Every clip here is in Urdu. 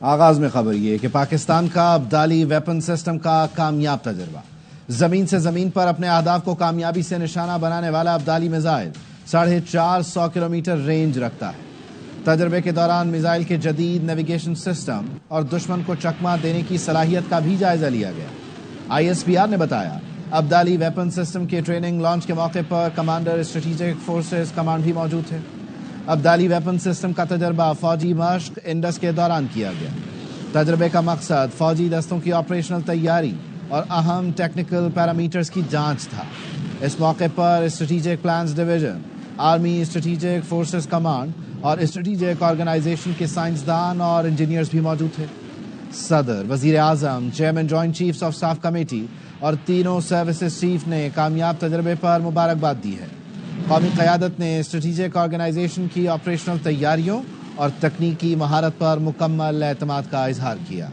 آغاز میں خبر یہ کہ پاکستان کا ابدالی ویپن سسٹم کا کامیاب تجربہ. زمین سے زمین پر اپنے اہداف کو کامیابی سے نشانہ بنانے والا ابدالی میزائل 450 کلومیٹر رینج رکھتا ہے. تجربے کے دوران میزائل کے جدید نیویگیشن سسٹم اور دشمن کو چکمہ دینے کی صلاحیت کا بھی جائزہ لیا گیا. ISPR نے بتایا ابدالی ویپن سسٹم کے ٹریننگ لانچ کے موقع پر کمانڈر اسٹریٹجک فورسز کمانڈ بھی موجود تھے. ابدالی ویپن سسٹم کا تجربہ فوجی مشق انڈس کے دوران کیا گیا. تجربے کا مقصد فوجی دستوں کی آپریشنل تیاری اور اہم ٹیکنیکل پیرامیٹرز کی جانچ تھا. اس موقع پر strategic plans division, army strategic forces command اور اسٹریٹجک آرگنائزیشن کے سائنسدان اور انجینئرز بھی موجود تھے. صدر، وزیر اعظم، chairman joint chiefs of staff committee اور تینوں سروسز چیف نے کامیاب تجربے پر مبارکباد دی ہے. قومی قیادت نے اسٹریٹجک آرگنائزیشن کی آپریشنل تیاریوں اور تکنیکی مہارت پر مکمل اعتماد کا اظہار کیا.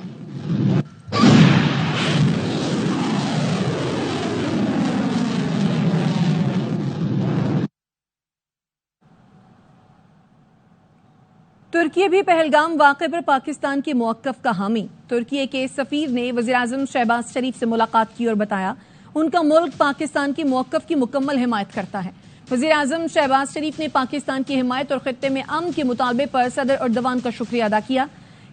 ترکی بھی پہلگام واقعے پر پاکستان کے موقف کا حامی. ترکی کے سفیر نے وزیراعظم شہباز شریف سے ملاقات کی اور بتایا ان کا ملک پاکستان کے موقف کی مکمل حمایت کرتا ہے. وزیراعظم شہباز شریف نے پاکستان کی حمایت اور خطے میں امن کے مطالبے پر صدر اردوان کا شکریہ ادا کیا.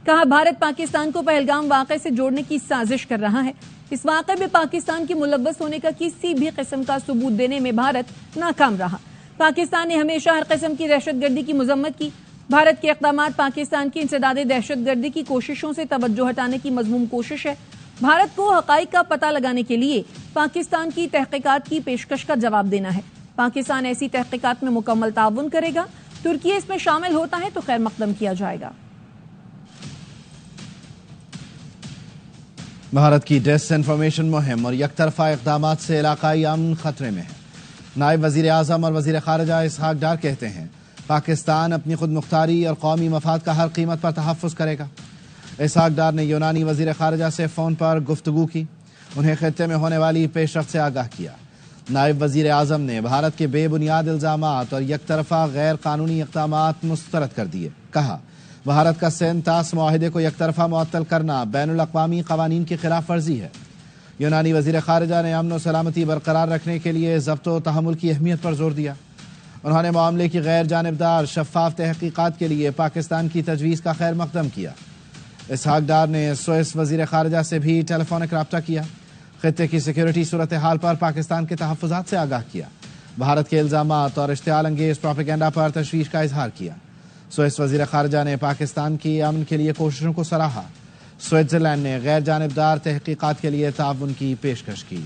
کہا بھارت پاکستان کو پہلگام واقعے سے جوڑنے کی سازش کر رہا ہے. اس واقعے میں پاکستان کے ملوث ہونے کا کسی بھی قسم کا ثبوت دینے میں بھارت ناکام رہا. پاکستان نے ہمیشہ ہر قسم کی دہشت گردی کی مذمت کی. بھارت کے اقدامات پاکستان کی انسداد دہشت گردی کی کوششوں سے توجہ ہٹانے کی مذموم کوشش ہے. بھارت کو حقائق کا پتہ لگانے کے لیے پاکستان کی تحقیقات کی پیشکش کا جواب دینا ہے. پاکستان ایسی تحقیقات میں مکمل تعاون کرے گا. ترکی اس میں شامل ہوتا ہے تو خیر مقدم کیا جائے گا. بھارت کی ڈس انفارمیشن مہم اور یک طرفہ اقدامات سے علاقائی امن خطرے میں ہے. نائب وزیر اعظم اور وزیر خارجہ اسحاق ڈار کہتے ہیں پاکستان اپنی خود مختاری اور قومی مفاد کا ہر قیمت پر تحفظ کرے گا. اسحاق ڈار نے یونانی وزیر خارجہ سے فون پر گفتگو کی. انہیں خطے میں ہونے والی پیش رفت سے آگاہ کیا. نائب وزیر اعظم نے بھارت کے بے بنیاد الزامات اور یک طرفہ غیر قانونی اقدامات مسترد کر دیے. کہا بھارت کا سینتاس معاہدے کو یک طرفہ معطل کرنا بین الاقوامی قوانین کی خلاف ورزی ہے. یونانی وزیر خارجہ نے امن و سلامتی برقرار رکھنے کے لیے ضبط و تحمل کی اہمیت پر زور دیا. انہوں نے معاملے کی غیر جانبدار شفاف تحقیقات کے لیے پاکستان کی تجویز کا خیر مقدم کیا. اسحاق ڈار نے سوئس وزیر خارجہ سے بھی ٹیلی فونک رابطہ کیا. خطے کی سیکیورٹی صورتحال پر پاکستان کے تحفظات سے آگاہ کیا. بھارت کے الزامات اور اشتعال انگیز پروپیگنڈا پر تشویش کا اظہار کیا. سوئس وزیر خارجہ نے پاکستان کی امن کے لیے کوششوں کو سراہا. سوئٹزرلینڈ نے غیر جانبدار تحقیقات کے لیے تعاون کی پیشکش کی.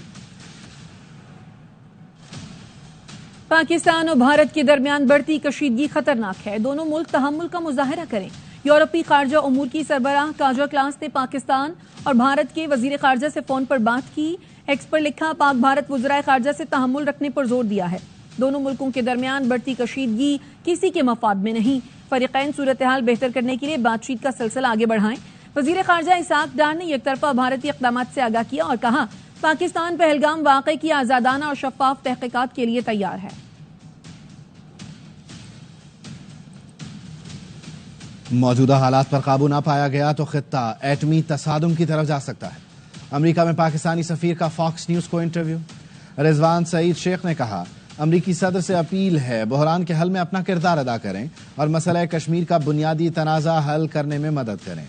پاکستان اور بھارت کے درمیان بڑھتی کشیدگی خطرناک ہے. دونوں ملک تحمل کا مظاہرہ کریں. یورپی خارجہ امور کی سربراہ کاجا کلاس نے پاکستان اور بھارت کے وزیر خارجہ سے فون پر بات کی. ایکس پر لکھا پاک بھارت وزرائے خارجہ سے تحمل رکھنے پر زور دیا ہے. دونوں ملکوں کے درمیان بڑھتی کشیدگی کسی کے مفاد میں نہیں. فریقین صورتحال بہتر کرنے کے لیے بات چیت کا سلسلہ آگے بڑھائیں. وزیر خارجہ اسحاق ڈار نے یک طرفہ بھارتی اقدامات سے آگاہ کیا اور کہا پاکستان پہلگام واقعے کی آزادانہ اور شفاف تحقیقات کے لیے تیار ہے. موجودہ حالات پر قابو نہ پایا گیا تو خطہ ایٹمی تصادم کی طرف جا سکتا ہے. امریکہ میں پاکستانی سفیر کا فاکس نیوز کو انٹرویو. رضوان سعید شیخ نے کہا امریکی صدر سے اپیل ہے بحران کے حل میں اپنا کردار ادا کریں اور مسئلہ کشمیر کا بنیادی تنازع حل کرنے میں مدد کریں.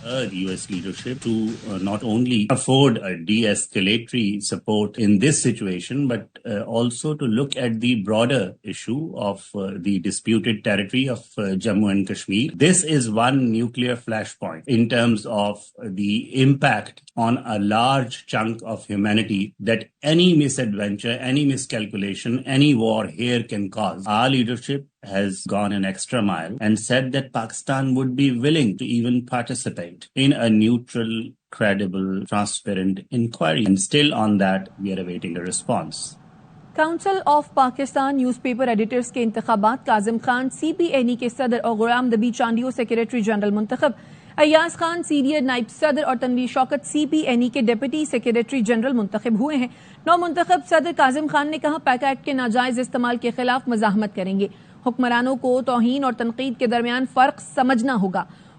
The US leadership to not only afford a de-escalatory support in this situation, but also to look at the broader issue of the disputed territory of Jammu and Kashmir. This is one nuclear flashpoint in terms of the impact on a large chunk of humanity that any misadventure, any miscalculation, any war here can cause. Our leadership has gone an extra mile and said that Pakistan would be willing to even participate in a neutral, credible, transparent inquiry. And still on that, we are awaiting a response. Council of Pakistan news paper editors کے انتخابات. کاظم خان CPNE کے صدر اور غلام نبی چانڈیو سیکریٹری جنرل منتخب. ایاز خان سینئر نائب صدر اور تنویر شوکت CPNE کے ڈپٹی سیکریٹری جنرل منتخب ہوئے ہیں. نو منتخب صدر کاظم خان نے کہا پیکا ایکٹ کے ناجائز استعمال کے خلاف مزاحمت کریں گے. حکمرانوں کو توہین اور تنقید کے درمیان فرق سمجھنا ہوگا.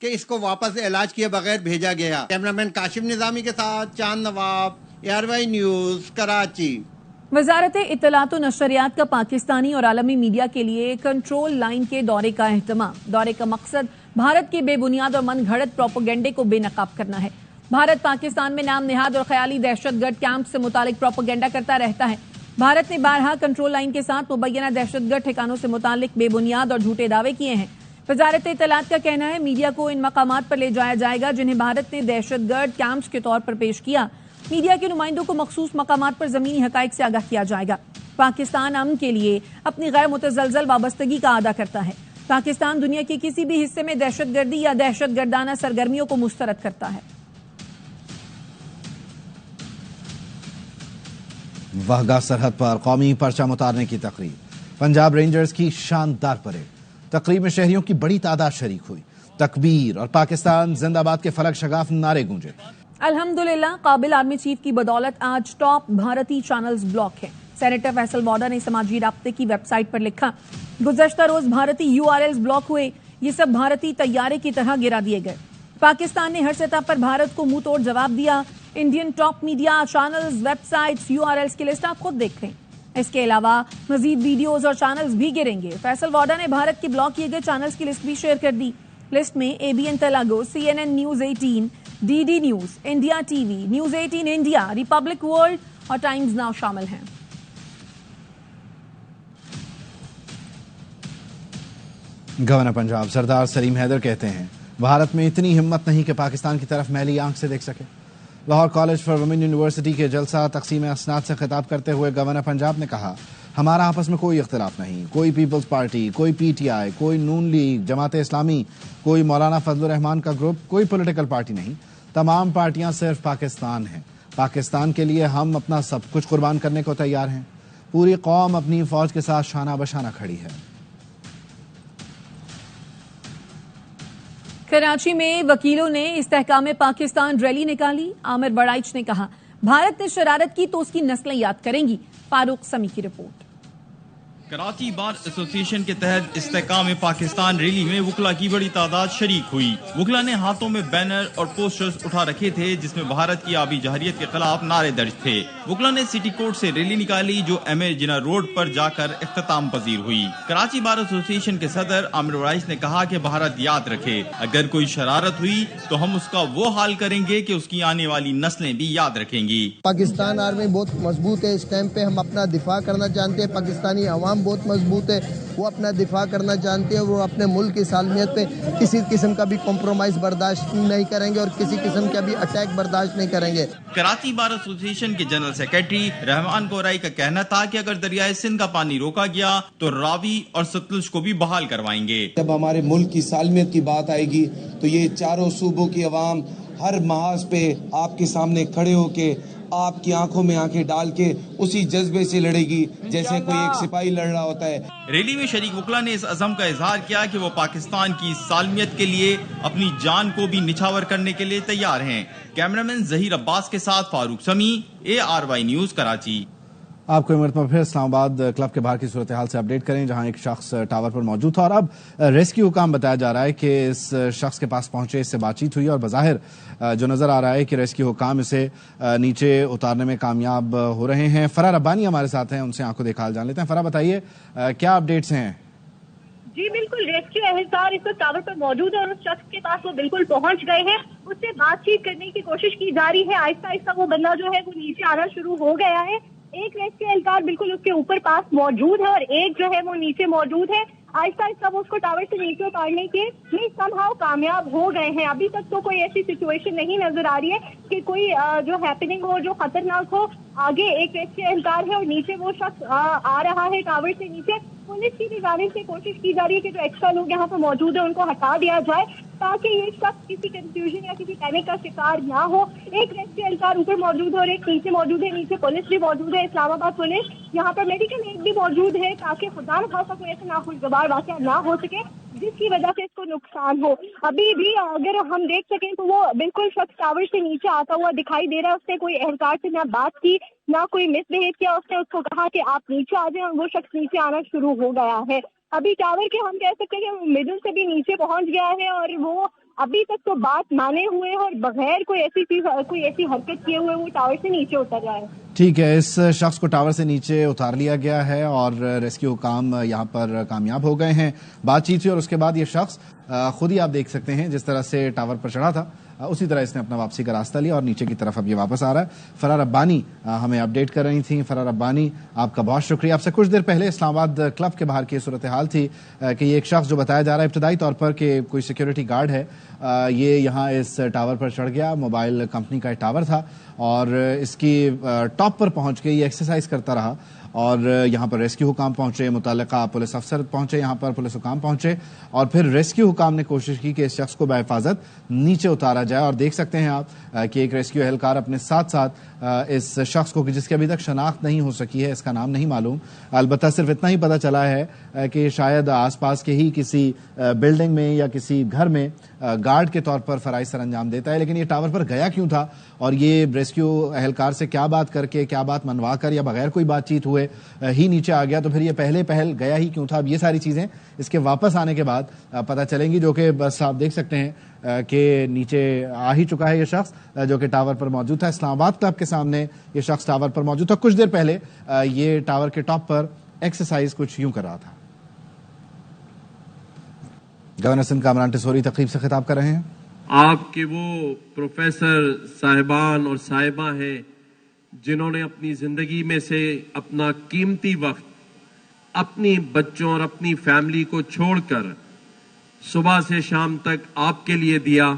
کہ اس کو واپس علاج کیے بغیر بھیجا گیا۔ کیمرامین کاشم نظامی کے ساتھ چاند نواب، ARY نیوز، کراچی۔ وزارت اطلاعات و نشریات کا پاکستانی اور عالمی میڈیا کے لیے کنٹرول لائن کے دورے کا اہتمام۔ دورے کا مقصد بھارت کے بے بنیاد اور من گھڑت پروپیگنڈے کو بے نقاب کرنا ہے۔ بھارت پاکستان میں نام نہاد اور خیالی دہشت گرد کیمپ سے متعلق پروپیگنڈا کرتا رہتا ہے۔ بھارت نے بارہا کنٹرول لائن کے ساتھ مبینہ دہشت گرد ٹھکانوں سے متعلق بے بنیاد اور جھوٹے دعوے کیے ہیں۔ وزارت اطلاعات کا کہنا ہے میڈیا کو ان مقامات پر لے جایا جائے گا جنہیں بھارت نے دہشت گرد کیمپس کے طور پر پیش کیا۔ میڈیا کے نمائندوں کو مخصوص مقامات پر زمینی حقائق سے آگاہ کیا جائے گا۔ پاکستان امن کے لیے اپنی غیر متزلزل وابستگی کا اعادہ کرتا ہے۔ پاکستان دنیا کے کسی بھی حصے میں دہشت گردی یا دہشت گردانہ سرگرمیوں کو مسترد کرتا ہے۔ واہگہ سرحد پر قومی پرچم اتارنے کی تقریب، پنجاب رینجرز کی شاندار پریڈ۔ تقریب میں شہریوں کی بڑی تعداد شریک ہوئی، تکبیر اور پاکستان زندہ باد کے فلک شگاف نعرے گونجے۔ الحمدللہ قابل آرمی چیف کی بدولت آج ٹاپ بھارتی چینلز بلاک ہیں۔ سینیٹر فیصل واڈا نے سماجی رابطے کی ویب سائٹ پر لکھا، گزشتہ روز بھارتی URLs بلاک ہوئے، یہ سب بھارتی طیارے کی طرح گرا دیے گئے۔ پاکستان نے ہر سطح پر بھارت کو منہ توڑ جواب دیا۔ Indian top media channels, web sites, URLs کی لسٹ آپ خود دیکھ لیں۔ اس کے علاوہ مزید ویڈیوز اور چینلز بھی گریں گے۔ فیصل واڈا نے بھارت کے بلاک کیے گئے چینلز کی لسٹ بھی شیئر کر دی۔ لسٹ میں ABN Telugu, CNN news 18، DD news, India TV، news 18 India, republic world اور ٹائمز ناؤ شامل ہیں۔ گورنر پنجاب سردار سلیم حیدر کہتے ہیں بھارت میں اتنی ہمت نہیں کہ پاکستان کی طرف میلی آنکھ سے دیکھ سکے۔ Lahore college for women university کے جلسہ تقسیم اسناد سے خطاب کرتے ہوئے گورنر پنجاب نے کہا ہمارا آپس میں کوئی اختلاف نہیں، کوئی پیپلز پارٹی، کوئی PTI، کوئی نون لیگ، جماعت اسلامی، کوئی مولانا فضل الرحمان کا گروپ، کوئی پولیٹیکل پارٹی نہیں، تمام پارٹیاں صرف پاکستان ہیں۔ پاکستان کے لیے ہم اپنا سب کچھ قربان کرنے کو تیار ہیں۔ پوری قوم اپنی فوج کے ساتھ شانہ بشانہ کھڑی ہے۔ کراچی میں وکیلوں نے استحکام پاکستان ریلی نکالی۔ عامر بڑائچ نے کہا بھارت نے شرارت کی تو اس کی نسلیں یاد کریں گی۔ فاروق سمی کی رپورٹ۔ کراچی بار ایسوسی ایشن کے تحت استحکام پاکستان ریلی میں وکلا کی بڑی تعداد شریک ہوئی۔ وکلا نے ہاتھوں میں بینر اور پوسٹرز اٹھا رکھے تھے جس میں بھارت کی آبی جارحیت کے خلاف نعرے درج تھے۔ وکلا نے سٹی کورٹ سے ریلی نکالی جو MA جناح روڈ پر جا کر اختتام پذیر ہوئی۔ کراچی بار ایسوسی ایشن کے صدر عامر بڑائچ نے کہا کہ بھارت یاد رکھے اگر کوئی شرارت ہوئی تو ہم اس کا وہ حال کریں گے کہ اس کی آنے والی نسلیں بھی یاد رکھیں گی۔ پاکستان آرمی بہت مضبوط ہے، اس ٹائم پہ ہم اپنا دفاع کرنا جانتے ہیں۔ پاکستانی عوام بہت مضبوط ہے، وہ اپنا دفاع کرنا جانتے ہیں، وہ اپنے ملک کی سالمیت پہ کسی قسم کا بھی کمپرومائز برداشت نہیں کریں گے اور کسی قسم کا بھی اٹیک برداشت نہیں کریں گے۔ کراچی بار ایسوسی ایشن کے جنرل سیکرٹری رحمان کورائی کا کہنا تھا کہ اگر دریائے سندھ کا پانی روکا گیا تو راوی اور ستلج کو بھی بحال کروائیں گے۔ جب ہمارے ملک کی سالمیت کی بات آئے گی تو یہ چاروں صوبوں کی عوام ہر محاذ پہ آپ کے سامنے کھڑے ہو کے آپ کی آنکھوں میں آنکھیں ڈال کے اسی جذبے سے لڑے گی جیسے کوئی ایک سپاہی لڑ رہا ہوتا ہے۔ ریلی میں شریک وکلا نے اس عزم کا اظہار کیا کہ وہ پاکستان کی سالمیت کے لیے اپنی جان کو بھی نچھاور کرنے کے لیے تیار ہیں۔ کیمرامین ظہیر عباس کے ساتھ فاروق سمی، ARY نیوز کراچی۔ آپ کو مرتبہ پھر اسلام آباد کلب کے باہر کی صورتحال سے اپڈیٹ کریں جہاں ایک شخص ٹاور پر موجود تھا اور اب ریسکیو حکام بتایا جا رہا ہے کہ اس شخص کے پاس پہنچے، اس سے بات چیت ہوئی اور بظاہر جو نظر آ رہا ہے کہ ریسکیو حکام اسے نیچے اتارنے میں کامیاب ہو رہے ہیں۔ فرح ربانی ہمارے ساتھ ہیں، ان سے آنکھوں دیکھا حال جان لیتے ہیں۔ فرح بتائیے کیا اپڈیٹس ہیں؟ جی بالکل، ریسکیو اہلکار اس وقت ٹاور پر موجود ہے اور اس شخص کے پاس وہ بالکل پہنچ گئے ہیں۔ اس سے بات چیت کرنے کی کوشش کی جا رہی ہے۔ آہستہ آہستہ وہ بندہ جو ہے وہ نیچے آنا شروع ہو گیا ہے۔ ایک ریسکیو اہلکار بالکل اس کے اوپر پاس موجود ہے اور ایک جو ہے وہ نیچے موجود ہے۔ آہستہ آہستہ وہ اس کو ٹاور سے نیچے اتارنے کے لیے سمہاؤ کامیاب ہو گئے ہیں۔ ابھی تک تو کوئی ایسی سچویشن نہیں نظر آ رہی ہے کہ کوئی جو ہیپننگ ہو، جو خطرناک ہو۔ آگے ایک ریسکیو اہلکار ہے اور نیچے وہ شخص آ رہا ہے ٹاور سے نیچے۔ پولیس کی بھی جانب سے کوشش کی جا رہی ہے کہ جو ایکسٹرا لوگ یہاں پر موجود ہیں ان کو ہٹا دیا جائے تاکہ یہ شخص کسی کنفیوژن یا کسی پینک کا شکار نہ ہو۔ ایک ریسکیو اہلکار اوپر موجود ہے اور ایک نیچے موجود ہے۔ نیچے پولیس بھی موجود ہے، اسلام آباد پولیس۔ یہاں پر میڈیکل ایڈ بھی موجود ہے تاکہ خدا نہ خاصا کوئی ایسا ناخوشگوار واقعہ نہ ہو سکے جس کی وجہ سے اس کو نقصان ہو۔ ابھی بھی اگر ہم دیکھ سکیں تو وہ بالکل شخص ٹاور سے نیچے آتا ہوا دکھائی دے رہا ہے۔ اس نے کوئی اہلکار سے نہ بات کی نہ کوئی مس بہیو کیا۔ اس نے اس کو کہا کہ آپ نیچے آ جائیں اور وہ شخص نیچے آنا شروع ہو گیا ہے۔ ابھی ٹاور کے ہم کہہ سکتے ہیں کہ مڈل سے بھی نیچے پہنچ گیا ہے اور وہ ابھی تک تو بات مانے ہوئے اور بغیر کوئی ایسی حرکت کیے ہوئے وہ ٹاور سے نیچے اتر رہا ہے. ٹھیک ہے، اس شخص کو ٹاور سے نیچے اتار لیا گیا ہے اور ریسکیو کام یہاں پر کامیاب ہو گئے ہیں. بات چیت ہوئی اور اس کے بعد یہ شخص خود ہی آپ دیکھ سکتے ہیں جس طرح سے ٹاور پر چڑھا تھا اسی طرح اس نے اپنا واپسی کا راستہ لیا اور نیچے کی طرف اب یہ واپس آ رہا ہے. فرا ربانی ہمیں اپڈیٹ کر رہی تھیں. فرا ربانی، آپ کا بہت شکریہ. آپ سے کچھ دیر پہلے اسلام آباد کلب کے باہر کی صورتحال تھی کہ یہ ایک شخص جو بتایا جا رہا ہے ابتدائی طور پر کہ کوئی سیکیورٹی گارڈ ہے، یہ یہاں اس ٹاور پر چڑھ گیا. موبائل کمپنی کا ٹاور تھا اور اس کی ٹاپ پر پہنچ کے یہ ایکسرسائز کرتا رہا اور یہاں پر ریسکیو حکام پہنچے، متعلقہ پولیس افسر پہنچے، یہاں پر پولیس حکام پہنچے اور پھر ریسکیو حکام نے کوشش کی کہ اس شخص کو بحفاظت نیچے اتارا جائے. اور دیکھ سکتے ہیں آپ کہ ایک ریسکیو اہلکار اپنے ساتھ ساتھ اس شخص کو جس کی ابھی تک شناخت نہیں ہو سکی ہے، اس کا نام نہیں معلوم، البتہ صرف اتنا ہی پتہ چلا ہے کہ شاید آس پاس کے ہی کسی بلڈنگ میں یا کسی گھر میں گارڈ کے طور پر فرائض سر انجام دیتا ہے. لیکن یہ ٹاور پر گیا کیوں تھا اور یہ ریسکیو اہلکار سے کیا بات کر کے، کیا بات منوا کر یا بغیر کوئی بات چیت ہوئے ہی نیچے آ گیا، تو پھر یہ پہل گیا ہی کیوں تھا؟ اب یہ ساری چیزیں اس کے واپس آنے کے بعد پتہ چلیں گی، جو کہ بس آپ دیکھ سکتے ہیں کہ نیچے آ ہی چکا ہے یہ شخص جو کہ ٹاور پر موجود تھا. اسلام آباد کلب کے سامنے یہ شخص ٹاور پر موجود تھا. کچھ دیر پہلے یہ ٹاور کے ٹاپ پر ایکسرسائز کچھ یوں کر رہا تھا. گورنر سندھ کامران ٹیسوری تقریب سے خطاب کر رہے ہیں. آپ کے وہ پروفیسر صاحبان اور صاحبہ ہیں جنہوں نے اپنی زندگی میں سے اپنا قیمتی وقت اپنی بچوں اور اپنی فیملی کو چھوڑ کر صبح سے شام تک آپ کے لیے دیا،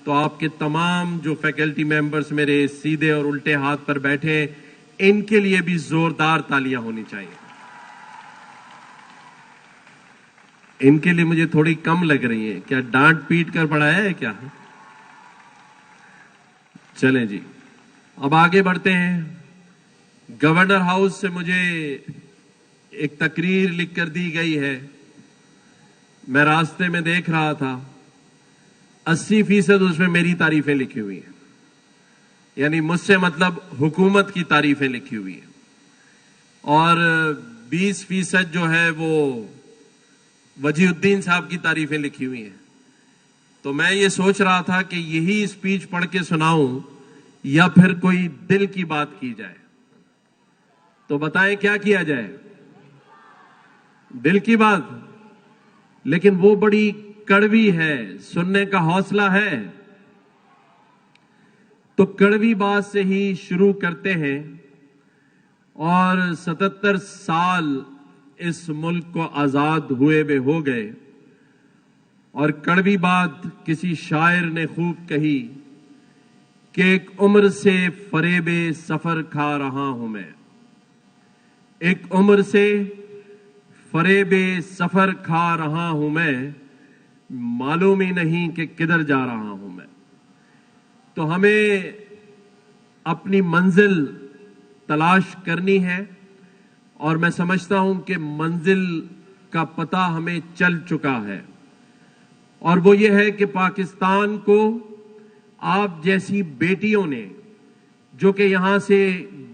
تو آپ کے تمام جو فیکلٹی ممبرز میرے سیدھے اور الٹے ہاتھ پر بیٹھے ہیں، ان کے لیے بھی زوردار تالیاں ہونی چاہیے. ان کے لیے مجھے تھوڑی کم لگ رہی ہیں. کیا ڈانٹ پیٹ کر پڑھایا ہے کیا؟ چلیں جی، اب آگے بڑھتے ہیں. گورنر ہاؤس سے مجھے ایک تقریر لکھ کر دی گئی ہے، میں راستے میں دیکھ رہا تھا، 80% اس میں میری تعریفیں لکھی ہوئی ہیں، یعنی مجھ سے مطلب حکومت کی تعریفیں لکھی ہوئی ہیں، اور 20% جو ہے وہ وجی الدین صاحب کی تعریفیں لکھی ہوئی ہیں. تو میں یہ سوچ رہا تھا کہ یہی اسپیچ پڑھ کے سناؤں یا پھر کوئی دل کی بات کی جائے. تو بتائیں کیا کیا جائے؟ دل کی بات، لیکن وہ بڑی کڑوی ہے، سننے کا حوصلہ ہے. تو کڑوی بات سے ہی شروع کرتے ہیں. اور 77 سال اس ملک کو آزاد ہوئے بے ہو گئے، اور کڑوی بات کسی شاعر نے خوب کہی کہ ایک عمر سے فریب سفر کھا رہا ہوں میں، ایک عمر سے فریب سفر کھا رہا ہوں میں، معلوم ہی نہیں کہ کدھر جا رہا ہوں میں. تو ہمیں اپنی منزل تلاش کرنی ہے، اور میں سمجھتا ہوں کہ منزل کا پتہ ہمیں چل چکا ہے، اور وہ یہ ہے کہ پاکستان کو آپ جیسی بیٹیوں نے، جو کہ یہاں سے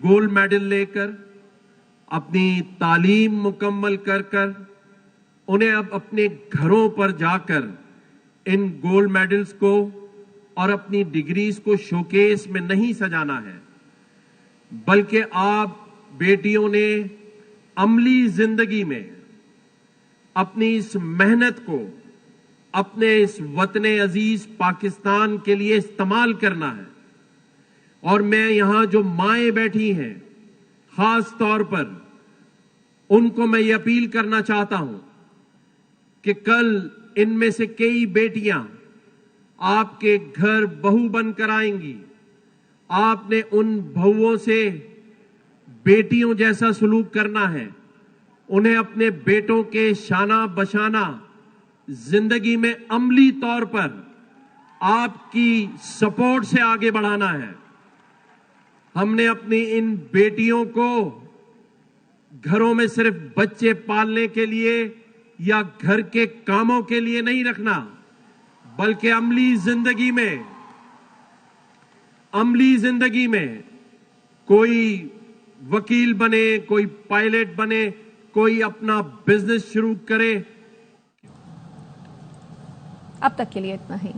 گولڈ میڈل لے کر اپنی تعلیم مکمل کر کر انہیں اب اپنے گھروں پر جا کر ان گولڈ میڈلز کو اور اپنی ڈگریز کو شوکیس میں نہیں سجانا ہے، بلکہ آپ بیٹیوں نے عملی زندگی میں اپنی اس محنت کو اپنے اس وطن عزیز پاکستان کے لیے استعمال کرنا ہے. اور میں یہاں جو مائیں بیٹھی ہیں خاص طور پر ان کو میں یہ اپیل کرنا چاہتا ہوں کہ کل ان میں سے کئی بیٹیاں آپ کے گھر بہو بن کر آئیں گی. آپ نے ان بہوؤں سے بیٹیوں جیسا سلوک کرنا ہے، انہیں اپنے بیٹوں کے شانہ بشانہ زندگی میں عملی طور پر آپ کی سپورٹ سے آگے بڑھانا ہے. ہم نے اپنی ان بیٹیوں کو گھروں میں صرف بچے پالنے کے لیے یا گھر کے کاموں کے لیے نہیں رکھنا، بلکہ عملی زندگی میں کوئی وکیل بنے، کوئی پائلٹ بنے، کوئی اپنا بزنس شروع کرے. اب تک کے لیے اتنا ہی.